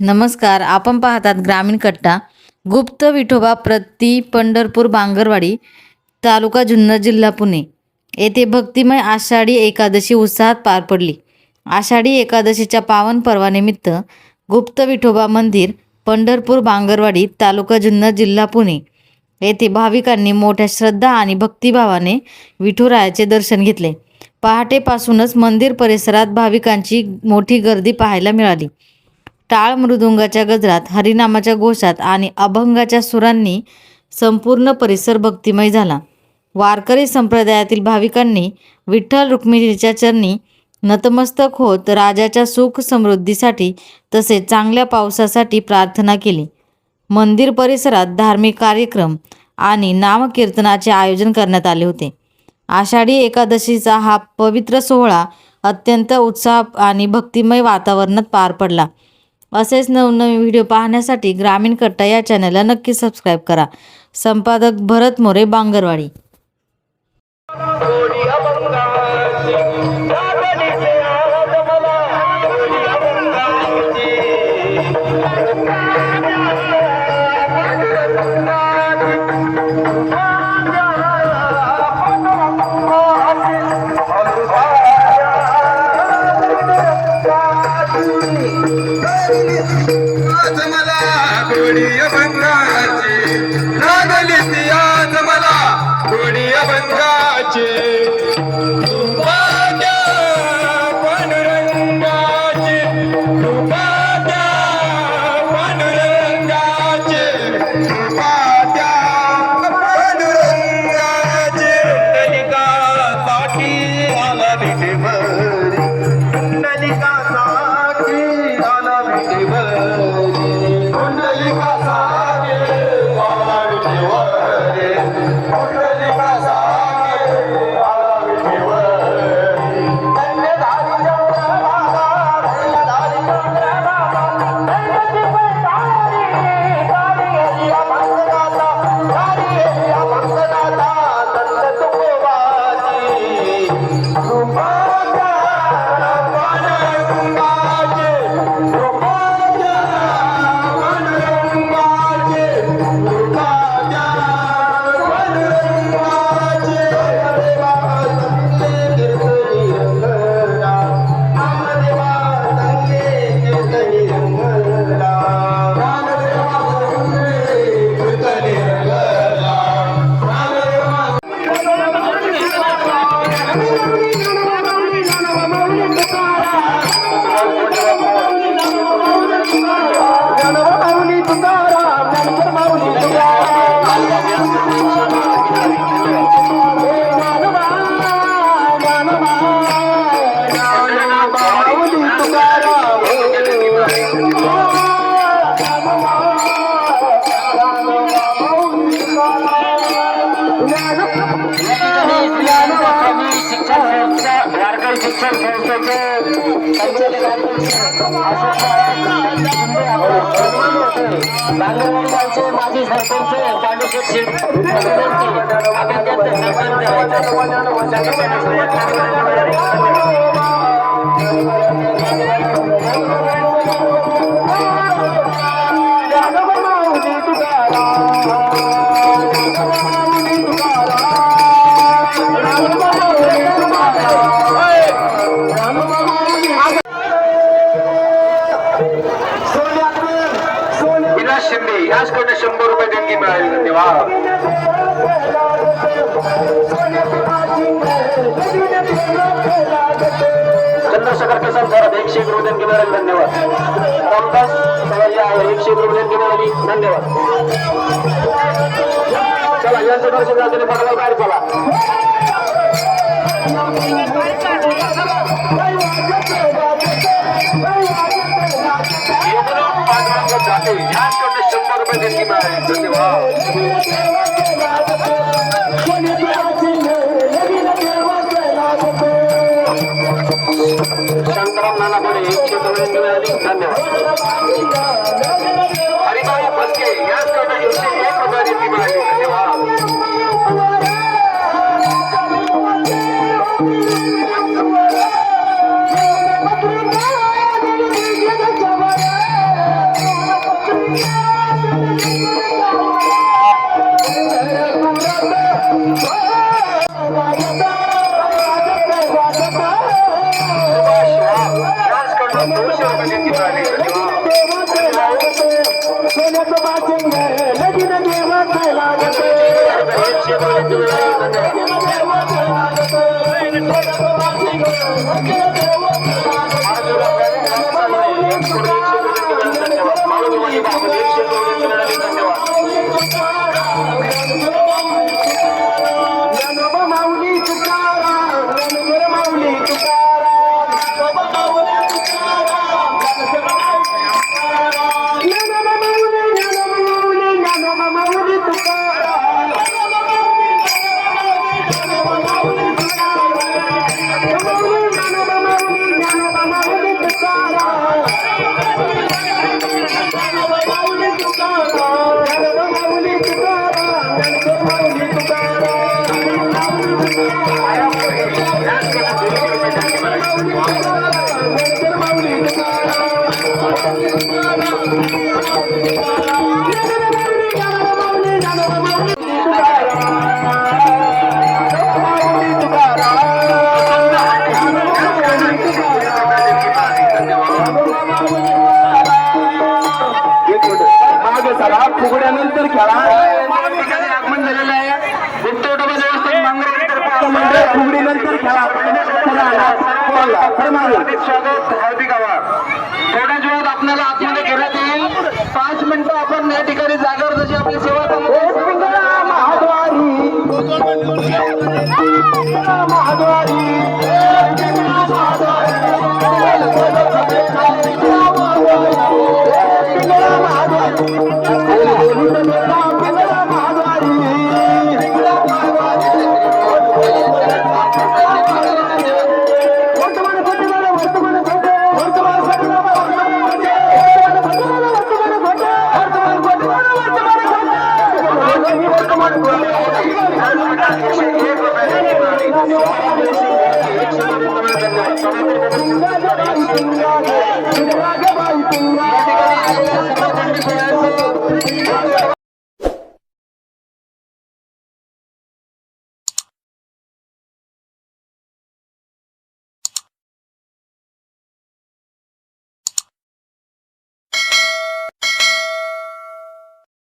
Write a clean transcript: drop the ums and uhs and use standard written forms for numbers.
नमस्कार, आपण पाहतात ग्रामीण कट्टा. गुप्त विठोबा प्रति पंढरपूर बांगरवाडी, तालुका जुन्नर, जिल्हा पुणे येथे भक्तिमय आषाढी एकादशी उत्साहात पार पडली. आषाढी एकादशीच्या पावन पर्वानिमित्त गुप्त विठोबा मंदिर, पंढरपूर बांगरवाडी, तालुका जुन्नर, जिल्हा पुणे येथे भाविकांनी मोठ्या श्रद्धा आणि भक्तिभावाने विठुरायाचे दर्शन घेतले. पहाटेपासूनच मंदिर परिसरात भाविकांची मोठी गर्दी पाहायला मिळाली. टाळ मृदुंगाच्या गजरात, हरिनामाच्या घोषात आणि अभंगाच्या सुरांनी संपूर्ण परिसर भक्तिमय झाला. वारकरी संप्रदायातील भाविकांनी विठ्ठल रुक्मिणीच्या चरणी नतमस्तक होत राजाच्या सुख समृद्धीसाठी तसेच चांगल्या पावसासाठी प्रार्थना केली. मंदिर परिसरात धार्मिक कार्यक्रम आणि नामकीर्तनाचे आयोजन करण्यात आले होते. आषाढी एकादशीचा हा पवित्र सोहळा अत्यंत उत्साह आणि भक्तिमय वातावरणात पार पडला. असेच नवनवीन व्हिडिओ पाहण्यासाठी ग्रामीण कट्टा या चॅनलला नक्की सबस्क्राईब करा. संपादक भरत मोरे, बांगरवाडी. बांगरवाडीचे माजी सरपंच पांडुशेठ याचकडे 100 रुपये देणगी मिळाली. धन्यवाद. चंद्रशेखर प्रसाद सर 101 रुपये देणगी मिळाली. धन्यवाद. रामदास 101 रुपये देणगी मिळाली. धन्यवाद. चला यांचं दर्शन झालं पडला बाहेर चला. याचकडे 100 रुपये देणगी मिळाली. धन्यवाद. शांताराम नाना बोले 100 रुपये मिळाली. धन्यवाद. हरिभाई बसके याचकडे 101 रुपये देणगी मिळाली. धन्यवाद. फुगड्यानंतर खेळा आगमन झालेलं आहे. फुगडीनंतर खेळा स्वागत हार्दिक आभार. थोड्याच वेळात आपल्याला आतमध्ये घेण्यात येईल. 5 मिनिटं आपण या ठिकाणी जागेवर जशी आपली सेवा धन्यवाद.